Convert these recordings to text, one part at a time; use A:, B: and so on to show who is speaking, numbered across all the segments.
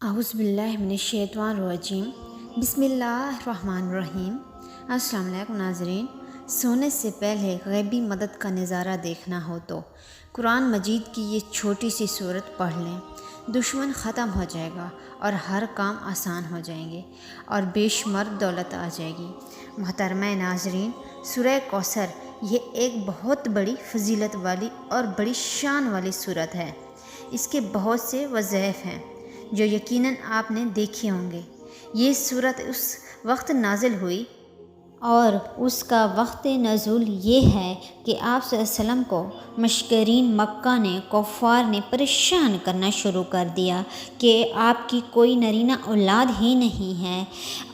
A: اعوذ باللہ من الشیطان الرجیم بسم اللہ الرحمن الرحیم۔ السلام علیکم ناظرین، سونے سے پہلے غیبی مدد کا نظارہ دیکھنا ہو تو قرآن مجید کی یہ چھوٹی سی سورت پڑھ لیں، دشمن ختم ہو جائے گا اور ہر کام آسان ہو جائیں گے اور بے شمار دولت آ جائے گی۔ محترمہ ناظرین، سورہ کوثر یہ ایک بہت بڑی فضیلت والی اور بڑی شان والی سورت ہے۔ اس کے بہت سے وظائف ہیں جو یقیناً آپ نے دیکھے ہوں گے۔ یہ سورت اس وقت نازل ہوئی اور اس کا وقت نزول یہ ہے کہ آپ صلی اللہ علیہ وسلم کو مشرکین مکہ نے، کفار نے پریشان کرنا شروع کر دیا کہ آپ کی کوئی نرینہ اولاد ہی نہیں ہے،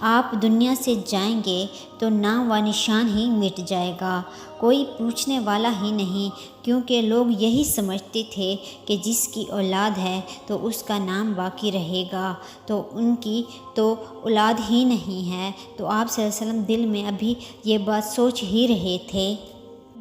A: آپ دنیا سے جائیں گے تو نام و نشان ہی مٹ جائے گا، کوئی پوچھنے والا ہی نہیں، کیونکہ لوگ یہی سمجھتے تھے کہ جس کی اولاد ہے تو اس کا نام باقی رہے گا، تو ان کی تو اولاد ہی نہیں ہے۔ تو آپ صلی اللہ علیہ وسلم دل میں ابھی یہ بات سوچ ہی رہے تھے۔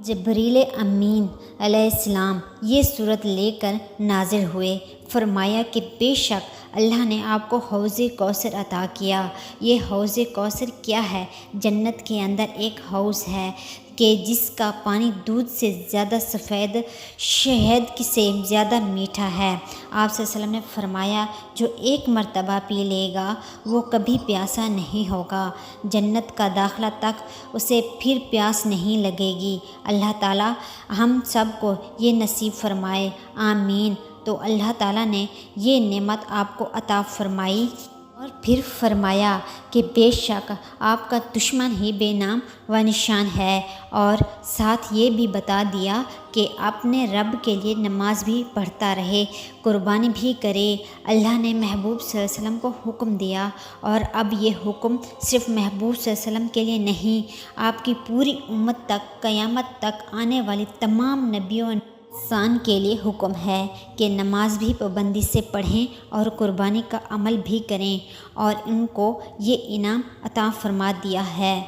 A: جبریل امین علیہ السلام یہ سورت لے کر نازل ہوئے، فرمایا کہ بے شک اللہ نے آپ کو حوض کوثر عطا کیا۔ یہ حوض کوثر کیا ہے؟ جنت کے اندر ایک حوض ہے کہ جس کا پانی دودھ سے زیادہ سفید، شہد سے زیادہ میٹھا ہے۔ آپ صلی اللہ علیہ وسلم نے فرمایا جو ایک مرتبہ پی لے گا وہ کبھی پیاسا نہیں ہوگا، جنت کا داخلہ تک اسے پھر پیاس نہیں لگے گی۔ اللہ تعالیٰ ہم سب کو یہ نصیب فرمائے، آمین۔ تو اللہ تعالیٰ نے یہ نعمت آپ کو عطا فرمائی اور پھر فرمایا کہ بے شک آپ کا دشمن ہی بے نام و نشان ہے، اور ساتھ یہ بھی بتا دیا کہ اپنے رب کے لیے نماز بھی پڑھتا رہے، قربانی بھی کرے۔ اللہ نے محبوب صلی اللہ علیہ وسلم کو حکم دیا، اور اب یہ حکم صرف محبوب صلی اللہ علیہ وسلم کے لیے نہیں، آپ کی پوری امت تک، قیامت تک آنے والی تمام نبیوں انسان کے لیے حکم ہے کہ نماز بھی پابندی سے پڑھیں اور قربانی کا عمل بھی کریں، اور ان کو یہ انعام عطا فرما دیا ہے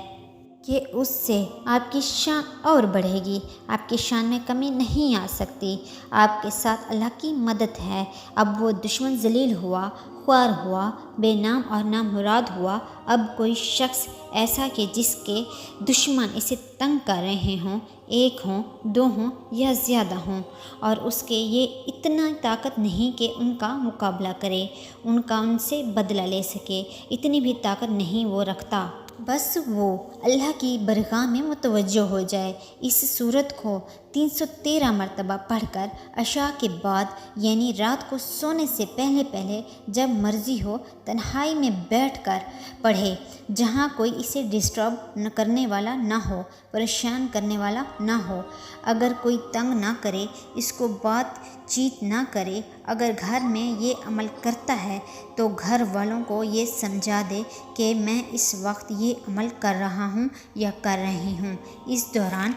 A: کہ اس سے آپ کی شان اور بڑھے گی، آپ کی شان میں کمی نہیں آ سکتی، آپ کے ساتھ اللہ کی مدد ہے۔ اب وہ دشمن ذلیل ہوا، خوار ہوا، بے نام اور نامراد ہوا، اب کوئی شخص ایسا کہ جس کے دشمن اسے تنگ کر رہے ہوں، ایک ہوں، دو ہوں یا زیادہ ہوں، اور اس کے یہ اتنا طاقت نہیں کہ ان کا مقابلہ کرے، ان سے بدلہ لے سکے، اتنی بھی طاقت نہیں وہ رکھتا، بس وہ اللہ کی برگاہ میں متوجہ ہو جائے۔ اس سورت کو 313 مرتبہ پڑھ کر عشاء کے بعد، یعنی رات کو سونے سے پہلے جب مرضی ہو تنہائی میں بیٹھ کر پڑھے، جہاں کوئی اسے ڈسٹرب کرنے والا نہ ہو، پریشان کرنے والا نہ ہو، اگر کوئی تنگ نہ کرے، اس کو بات چیت نہ کرے، اگر گھر میں یہ عمل کرتا ہے تو گھر والوں کو یہ سمجھا دے کہ میں اس وقت یہ عمل کر رہا ہوں یا کر رہی ہوں، اس دوران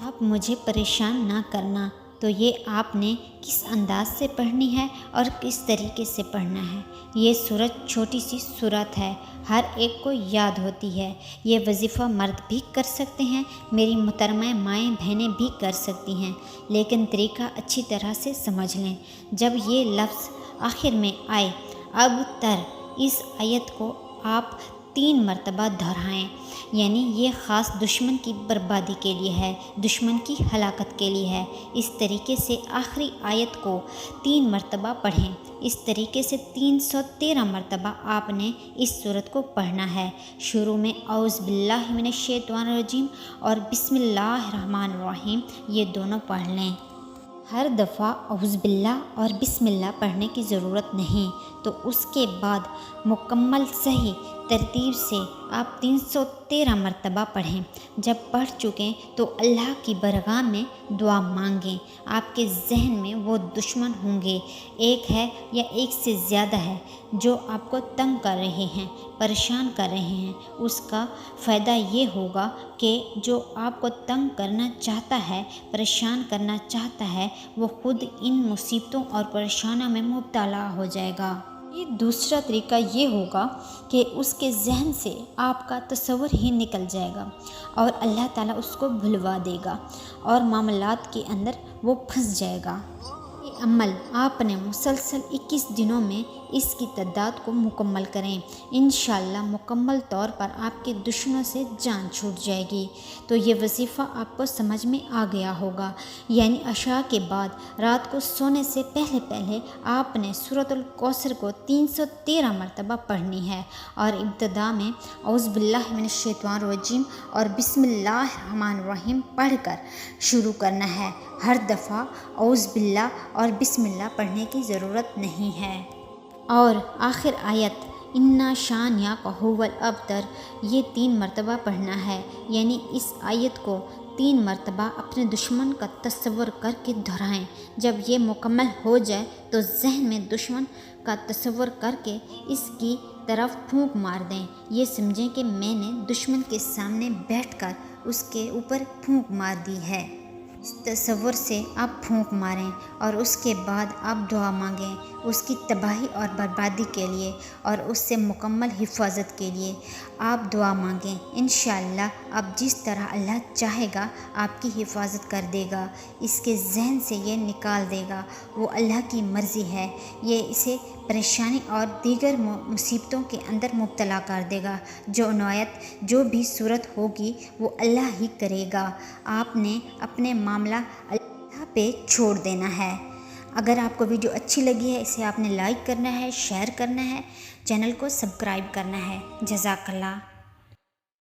A: آپ مجھے پریشان نہ کرنا۔ تو یہ آپ نے کس انداز سے پڑھنی ہے اور کس طریقے سے پڑھنا ہے۔ یہ سورت چھوٹی سی سورت ہے، ہر ایک کو یاد ہوتی ہے، یہ وظیفہ مرد بھی کر سکتے ہیں، میری محترمہ مائیں بہنیں بھی کر سکتی ہیں، لیکن طریقہ اچھی طرح سے سمجھ لیں۔ جب یہ لفظ آخر میں آئے اب تر، اس آیت کو آپ 3 مرتبہ دہرائیں، یعنی یہ خاص دشمن کی بربادی کے لیے ہے، دشمن کی ہلاکت کے لیے ہے۔ اس طریقے سے آخری آیت کو 3 مرتبہ پڑھیں، اس طریقے سے 313 مرتبہ آپ نے اس سورت کو پڑھنا ہے۔ شروع میں اعوذ باللہ من الشیطان الرجیم اور بسم اللہ الرحمن الرحیم یہ دونوں پڑھ لیں۔ ہر دفعہ اعوذ باللہ اور بسم اللہ پڑھنے کی ضرورت نہیں، تو اس کے بعد مکمل صحیح ترتیب سے آپ 313 مرتبہ پڑھیں۔ جب پڑھ چکیں تو اللہ کی برگاہ میں دعا مانگیں۔ آپ کے ذہن میں وہ دشمن ہوں گے، ایک ہے یا ایک سے زیادہ ہے، جو آپ کو تنگ کر رہے ہیں، پریشان کر رہے ہیں۔ اس کا فائدہ یہ ہوگا کہ جو آپ کو تنگ کرنا چاہتا ہے، پریشان کرنا چاہتا ہے، وہ خود ان مصیبتوں اور پریشانیوں میں مبتلا ہو جائے گا۔ یہ دوسرا طریقہ یہ ہوگا کہ اس کے ذہن سے آپ کا تصور ہی نکل جائے گا اور اللہ تعالیٰ اس کو بھلوا دے گا اور معاملات کے اندر وہ پھنس جائے گا۔ یہ عمل آپ نے مسلسل 21 دنوں میں اس کی تعداد کو مکمل کریں، انشاءاللہ مکمل طور پر آپ کے دشمنوں سے جان چھوٹ جائے گی۔ تو یہ وظیفہ آپ کو سمجھ میں آ گیا ہوگا، یعنی عشاء کے بعد رات کو سونے سے پہلے آپ نے سورۃ الکوثر کو 313 مرتبہ پڑھنی ہے، اور ابتدا میں اعوذ باللہ من الشیطان الرجیم اور بسم اللہ الرحمن الرحیم پڑھ کر شروع کرنا ہے۔ ہر دفعہ اعوذ باللہ اور بسم اللہ پڑھنے کی ضرورت نہیں ہے۔ اور آخر آیت انا شانئک ھو الابتر یہ 3 مرتبہ پڑھنا ہے، یعنی اس آیت کو 3 مرتبہ اپنے دشمن کا تصور کر کے دہرائیں۔ جب یہ مکمل ہو جائے تو ذہن میں دشمن کا تصور کر کے اس کی طرف پھونک مار دیں، یہ سمجھیں کہ میں نے دشمن کے سامنے بیٹھ کر اس کے اوپر پھونک مار دی ہے۔ اس تصور سے آپ پھونک ماریں اور اس کے بعد آپ دعا مانگیں اس کی تباہی اور بربادی کے لیے اور اس سے مکمل حفاظت کے لیے آپ دعا مانگیں۔ انشاءاللہ آپ جس طرح اللہ چاہے گا آپ کی حفاظت کر دے گا، اس کے ذہن سے یہ نکال دے گا، وہ اللہ کی مرضی ہے، یہ اسے پریشانی اور دیگر مصیبتوں کے اندر مبتلا کر دے گا۔ جو عنایت جو بھی صورت ہوگی وہ اللہ ہی کرے گا، آپ نے اپنے معاملہ اللہ پہ چھوڑ دینا ہے۔ اگر آپ کو ویڈیو اچھی لگی ہے اسے آپ نے لائک کرنا ہے، شیئر کرنا ہے، چینل کو سبسکرائب کرنا ہے۔ جزاک اللہ۔